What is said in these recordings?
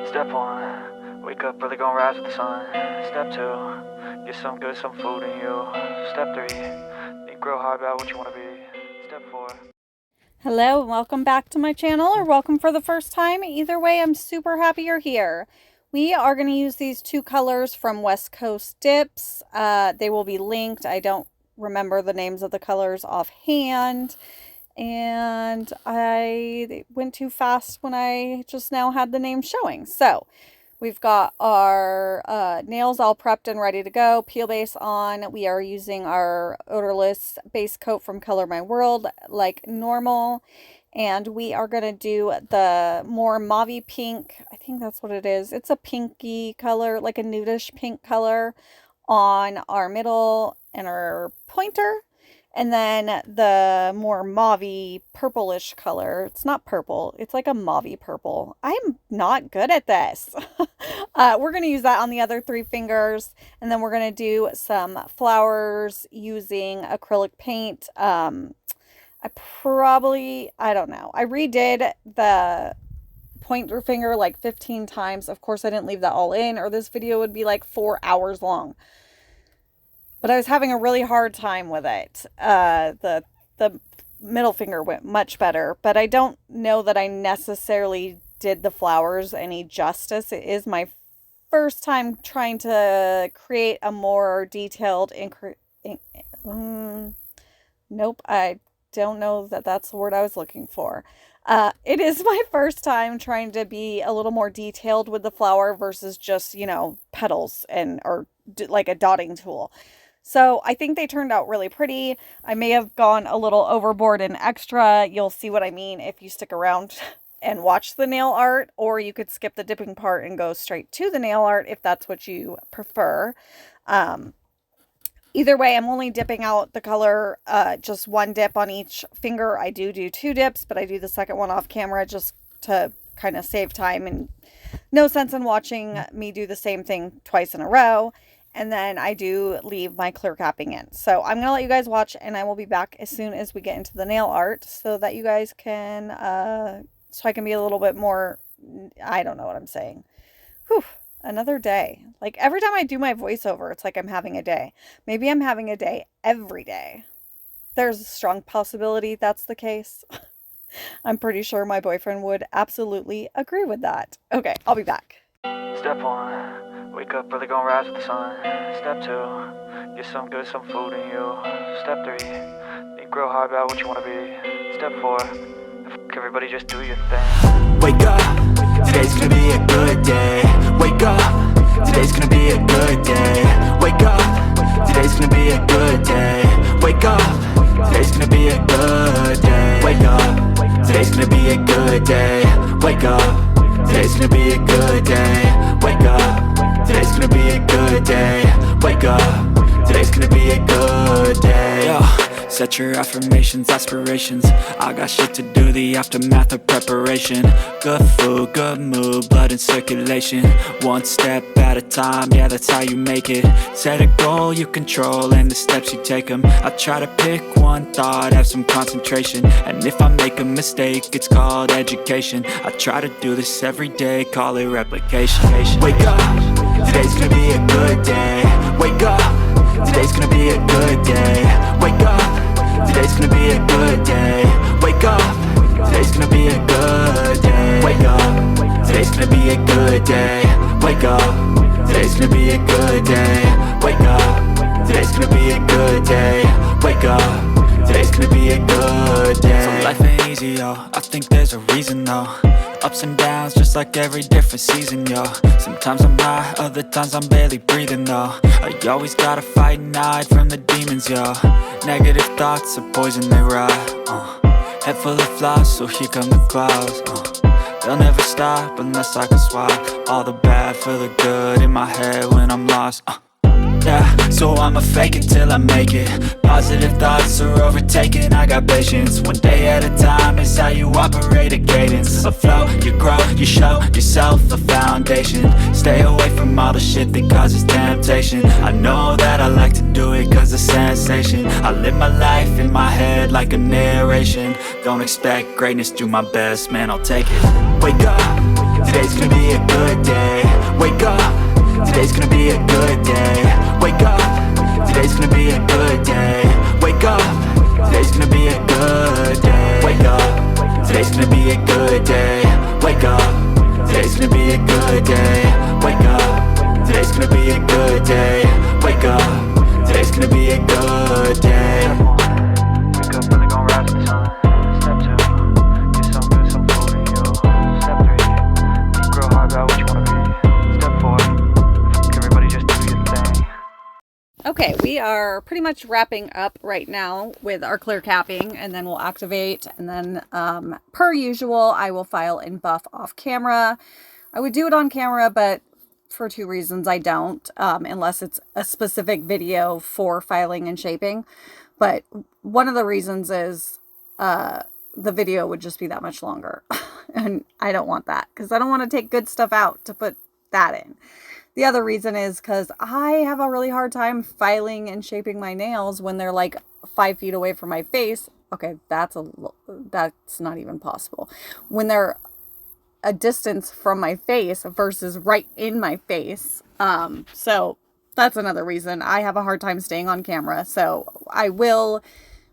Step 1, wake up, really gonna rise with the sun. Step 2, get some good, some food in you. Step 3, think real hard about what you want to be. Step 4. Hello and welcome back to my channel, or welcome for the first time. Either way, I'm super happy you're here. We are going to use these two colors from West Coast Dips. They will be linked. I don't remember the names of the colors offhand. And I went too fast when I just now had the name showing. So we've got our nails all prepped and ready to go. Peel base on. We are using our odorless base coat from Color My World like normal. And we are going to do the more mauvey pink. I think that's what it is. It's a pinky color, like a nudish pink color on our middle and our pointer. And then the more mauvey purplish color. It's not purple. It's like a mauvey purple. I'm not good at this. We're going to use that on the other 3 fingers. And then we're going to do some flowers using acrylic paint. I don't know. I redid the pointer finger like 15 times. Of course, I didn't leave that all in, or this video would be like 4 hours long. But I was having a really hard time with it. The middle finger went much better, but I don't know that I necessarily did the flowers any justice. It is my first time trying to create a more detailed nope, I don't know that that's the word I was looking for. It is my first time trying to be a little more detailed with the flower versus just, you know, petals or like a dotting tool. So I think they turned out really pretty. I may have gone a little overboard and extra. You'll see what I mean if you stick around and watch the nail art, or you could skip the dipping part and go straight to the nail art if that's what you prefer. Either way, I'm only dipping out the color, just 1 dip on each finger. I do 2 dips, but I do the second one off camera just to kind of save time, and no sense in watching me do the same thing twice in a row. And then I do leave my clear capping in. So I'm going to let you guys watch, and I will be back as soon as we get into the nail art so that you guys can, so I can be a little bit more, I don't know what I'm saying. Whew, another day. Like every time I do my voiceover, it's like I'm having a day. Maybe I'm having a day every day. There's a strong possibility that's the case. I'm pretty sure my boyfriend would absolutely agree with that. Okay, I'll be back. Step 1, wake up, really gonna rise with the sun. Step 2, get some good, some food in you. Step 3, think real hard about what you want to be. Step 4, everybody just do your thing. Wake up, today's gonna be a good day. Wake up, today's gonna be a good day. Wake up, today's gonna be a good day. Wake up, today's gonna be a good day. Wake up, today's gonna be a good day. Wake up, today's gonna be a good day. Wake up, today's gonna be a good day. Wake up, today's gonna be a good day. Set your affirmations, aspirations. I got shit to do, the aftermath of preparation. Good food, good mood, blood in circulation. 1 step at a time, yeah, that's how you make it. Set a goal you control and the steps you take them. I try to pick one thought, have some concentration. And if I make a mistake, it's called education. I try to do this every day, call it replication. Wake up, today's gonna be a good day. Wake up, today's gonna be a good day. Wake up, today's gonna be a good day. Wake up, today's gonna be a good day. Wake up, today's gonna be a good day. Wake up, today's gonna be a good day. Wake up, today's gonna be a good day. Wake up, today's gonna be a good day. So life ain't easy, yo, I think there's a reason though. Ups and downs, just like every different season, yo. Sometimes I'm high, other times I'm barely breathing, though. I always gotta fight and hide from the demons, yo. Negative thoughts are poison, they rot. Head full of flies, so here come the clouds. They'll never stop unless I can swap all the bad for the good in my head when I'm lost. Yeah, so I'ma fake it till I make it. Positive thoughts are overtaken, I got patience. 1 day at a time is how you operate a cadence. A flow, you grow, you show yourself a foundation. Stay away from all the shit that causes temptation. I know that I like to do it cause it's sensation. I live my life in my head like a narration. Don't expect greatness, do my best, man, I'll take it. Wake up, today's gonna be a good day. good day. Wake up, today's gonna be a good day. Wake up, today's gonna be a good day. Wake up, really gon' rise with the sun. Step 2, get some good, some food in you. Step 3, think real hard about what you wanna be. Step 4, everybody just do your thing. Okay, we are pretty much wrapping up right now with our clear capping, and then we'll activate, and then per usual, I will file and buff off camera. I would do it on camera, but for 2 reasons I don't, unless it's a specific video for filing and shaping. But one of the reasons is the video would just be that much longer, and I don't want that, because I don't want to take good stuff out to put that in. The other reason is because I have a really hard time filing and shaping my nails when they're like 5 feet away from my face. Okay, that's not even possible. When they're a distance from my face versus right in my face. So that's another reason I have a hard time staying on camera. So I will,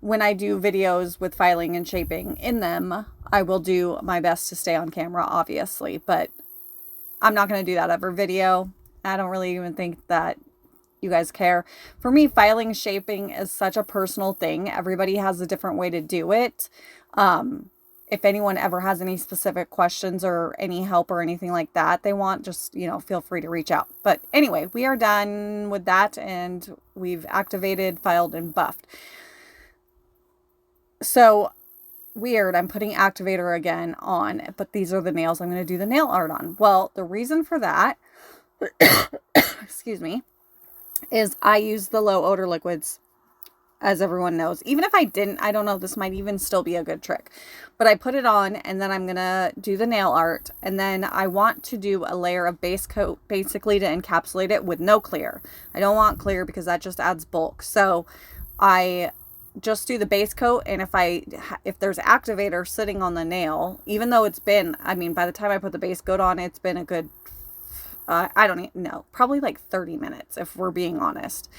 when I do videos with filing and shaping in them, I will do my best to stay on camera, obviously, but I'm not going to do that every video. I don't really even think that you guys care. For me, filing and shaping is such a personal thing. Everybody has a different way to do it. If anyone ever has any specific questions or any help or anything like that they want, just, you know, feel free to reach out. But anyway, we are done with that, and we've activated, filed, and buffed. So weird, I'm putting activator again on, but these are the nails I'm going to do the nail art on. Well, the reason for that, excuse me, is I use the low odor liquids, as everyone knows. Even if I didn't, I don't know, this might even still be a good trick. But I put it on, and then I'm going to do the nail art, and then I want to do a layer of base coat, basically to encapsulate it with no clear. I don't want clear because that just adds bulk. So I just do the base coat, and if there's activator sitting on the nail, even though it's been, I mean, by the time I put the base coat on, it's been a good, I don't even know, probably like 30 minutes, if we're being honest.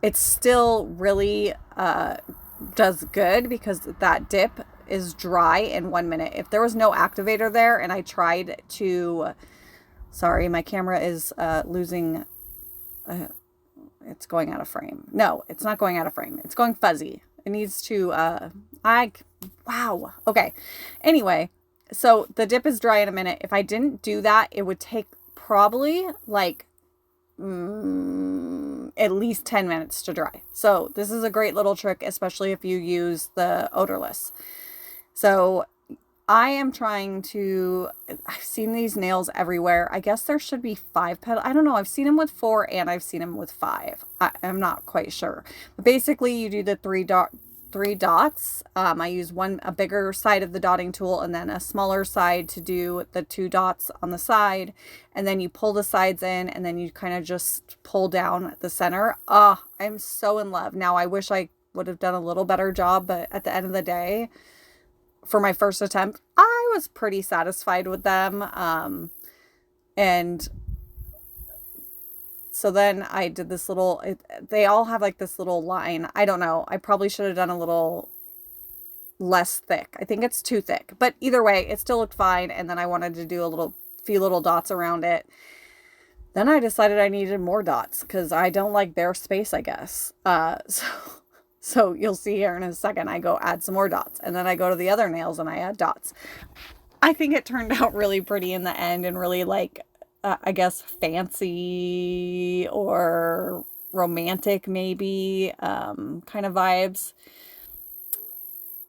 It's still really does good because that dip is dry in 1 minute. If there was no activator there and I tried to, sorry, my camera is losing, it's going out of frame. No, it's not going out of frame. It's going fuzzy. It needs to, wow. Okay. Anyway, so the dip is dry in a minute. If I didn't do that, it would take probably like at least 10 minutes to dry. So this is a great little trick, especially if you use the odorless. So I am trying to, I've seen these nails everywhere. I guess there should be 5 petals. I don't know. I've seen them with 4 and I've seen them with 5. I'm not quite sure. But basically you do the 3 dots. I use a bigger side of the dotting tool and then a smaller side to do the 2 dots on the side. And then you pull the sides in and then you kind of just pull down the center. Oh, I'm so in love. Now I wish I would have done a little better job, but at the end of the day, for my first attempt, I was pretty satisfied with them. And so then I did this little, they all have like this little line. I don't know. I probably should have done a little less thick. I think it's too thick, but either way, it still looked fine. And then I wanted to do a few little dots around it. Then I decided I needed more dots because I don't like bare space, I guess. So you'll see here in a second, I go add some more dots, and then I go to the other nails and I add dots. I think it turned out really pretty in the end and really like, I guess fancy or romantic maybe, kind of vibes.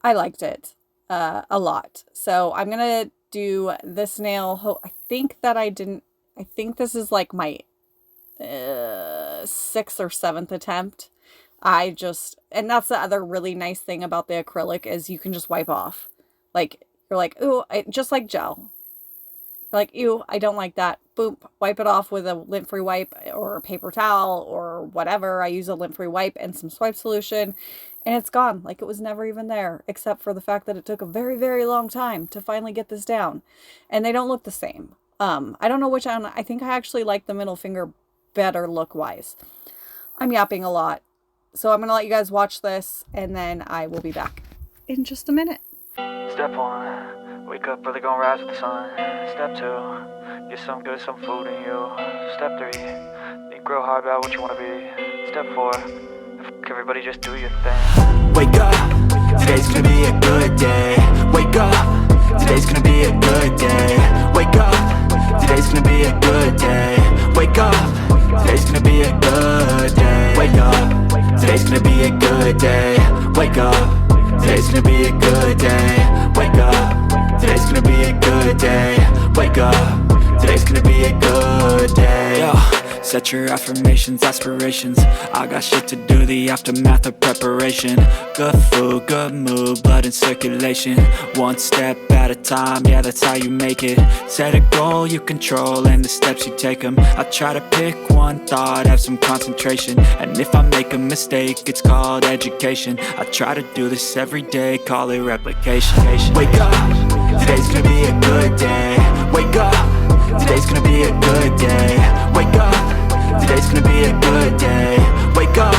I liked it, a lot. So I'm going to do this nail. I think this is like my, 6th or 7th attempt. And that's the other really nice thing about the acrylic is you can just wipe off. Like, you're like, ooh, just like gel. Like, ew, I don't like that. Boom, wipe it off with a lint-free wipe or a paper towel or whatever. I use a lint-free wipe and some swipe solution, and it's gone. Like it was never even there, except for the fact that it took a very, very long time to finally get this down. And they don't look the same. I don't know which one. I think I actually like the middle finger better look-wise. I'm yapping a lot. So I'm going to let you guys watch this, and then I will be back in just a minute. Step 1, wake wake up, really gonna rise with the sun. Step 2, get some good, some food in you. Step 3, think real hard about what you wanna be. Step 4, everybody just do your thing. Wake up, today's gonna be a good day. Wake up, today's gonna be a good day. Wake up, today's gonna be a good day. Wake up, today's gonna be a good day. Wake up, today's gonna be a good day. Wake up, today's gonna be a good day. Wake up, today's gonna be a good day. Wake up, today's gonna be a good day. Yo, set your affirmations, aspirations. I got shit to do, the aftermath of preparation. Good food, good mood, blood in circulation. One step at a time, yeah, that's how you make it. Set a goal you control and the steps you take them. I try to pick one thought, have some concentration. And if I make a mistake, it's called education. I try to do this every day, call it replication. Wake up, today's gonna be a good day. Wake up, today's gonna be a good day. Wake up, today's gonna be a good day. Wake up,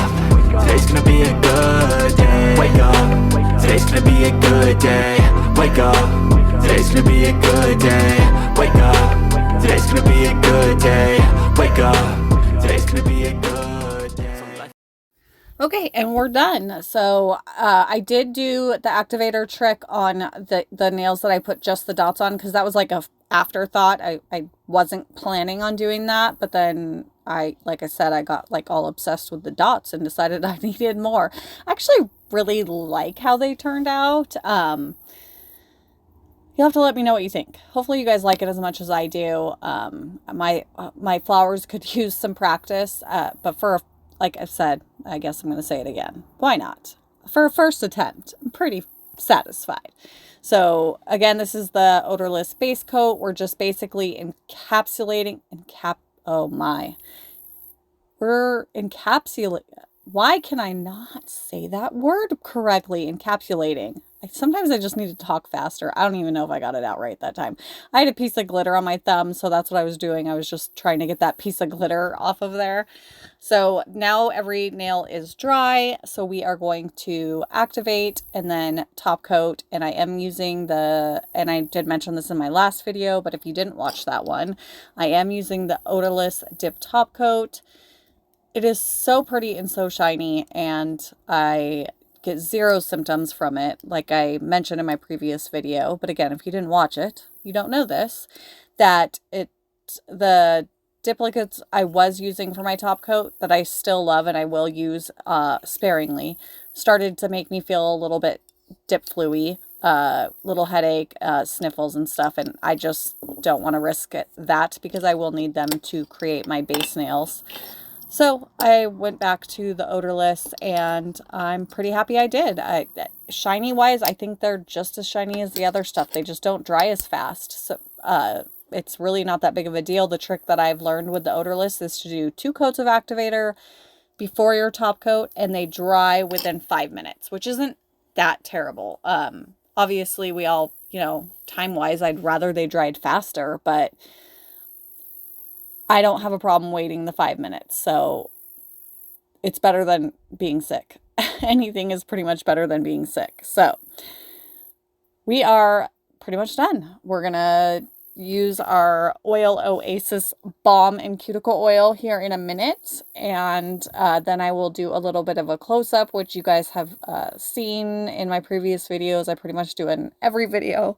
today's gonna be a good day. Wake up, today's gonna be a good day. Wake up, today's gonna be a good day. Wake up, today's gonna be a good day. Wake up, today's gonna be a good day. Okay, and we're done. So I did do the activator trick on the nails that I put just the dots on, because that was like a afterthought. I wasn't planning on doing that, but then like I said, I got like all obsessed with the dots and decided I needed more. I actually really like how they turned out. You'll have to let me know what you think. Hopefully you guys like it as much as I do. My flowers could use some practice, but like I said, I guess I'm going to say it again. Why not? For a first attempt, I'm pretty satisfied. So again, this is the odorless base coat. We're just basically encapsulating, we're encapsulating. Why can I not say that word correctly? Encapsulating. Sometimes I just need to talk faster. I don't even know if I got it out right that time. I had a piece of glitter on my thumb, so that's what I was doing. I was just trying to get that piece of glitter off of there. So now every nail is dry, so we are going to activate and then top coat. And I am using and I did mention this in my last video, but if you didn't watch that one, I am using the odorless dip top coat. It is so pretty and so shiny, and I get zero symptoms from it, like I mentioned in my previous video. But again, if you didn't watch it, you don't know this, that the dip liquids I was using for my top coat that I still love and I will use sparingly, started to make me feel a little bit dip flu-y, little headache, sniffles and stuff, and I just don't want to risk that because I will need them to create my base nails. So I went back to the odorless, and I'm pretty happy I did. Shiny wise, I think they're just as shiny as the other stuff. They just don't dry as fast. So it's really not that big of a deal. The trick that I've learned with the odorless is to do 2 coats of activator before your top coat, and they dry within 5 minutes, which isn't that terrible. Obviously we all, time wise, I'd rather they dried faster, but I don't have a problem waiting the 5 minutes, so it's better than being sick. Anything is pretty much better than being sick. So we are pretty much done. We're going to use our Oasis balm and cuticle oil here in a minute, and then I will do a little bit of a close-up, which you guys have seen in my previous videos. I pretty much do it in every video.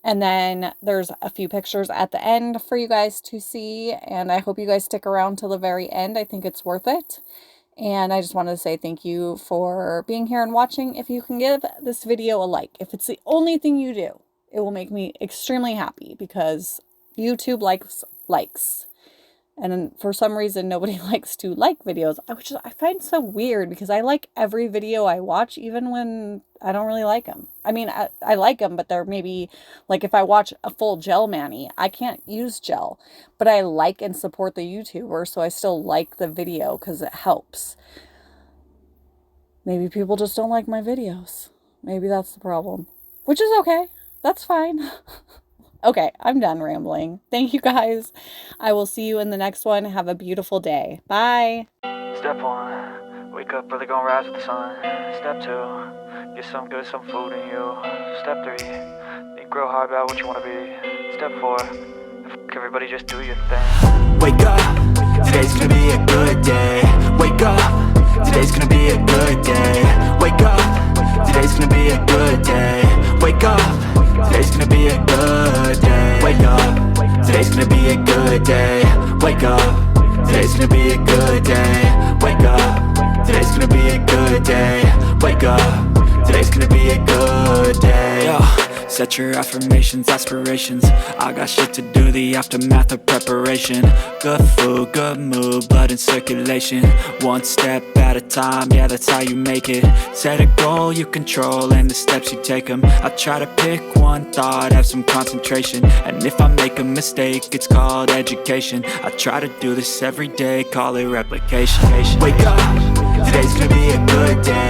And then there's a few pictures at the end for you guys to see. And I hope you guys stick around till the very end. I think it's worth it. And I just wanted to say thank you for being here and watching. If you can give this video a like, if it's the only thing you do, it will make me extremely happy, because YouTube likes. And for some reason, nobody likes to like videos, which I find so weird, because I like every video I watch, even when I don't really like them. I mean, I like them, but they're maybe, like if I watch a full gel mani, I can't use gel, but I like and support the YouTuber, so I still like the video because it helps. Maybe people just don't like my videos. Maybe that's the problem, which is okay. That's fine. Okay, I'm done rambling. Thank you guys. I will see you in the next one. Have a beautiful day. Bye. Step 1, wake up, really gonna rise with the sun. Step 2, get some good, some food in you. Step 3, think grow hard about what you wanna be. Step 4, everybody just do your thing. Wake up, today's gonna be a good day. Wake up, today's gonna be a good day. Wake up, today's gonna be a good day. Wake up, today's gonna be a good day. Wake up, today's gonna be a good day. Wake up, today's gonna be a good day. Wake up, today's gonna be a good day. Wake up, today's gonna be a good day. Yo, set your affirmations, aspirations. I got shit to do, the aftermath of preparation. Good food, good mood, blood in circulation. One step at a time, yeah, that's how you make it. Set a goal you control and the steps you take them. I try to pick one thought, have some concentration. And if I make a mistake, it's called education. I try to do this every day, call it replication. Wake up, today's gonna be a good day.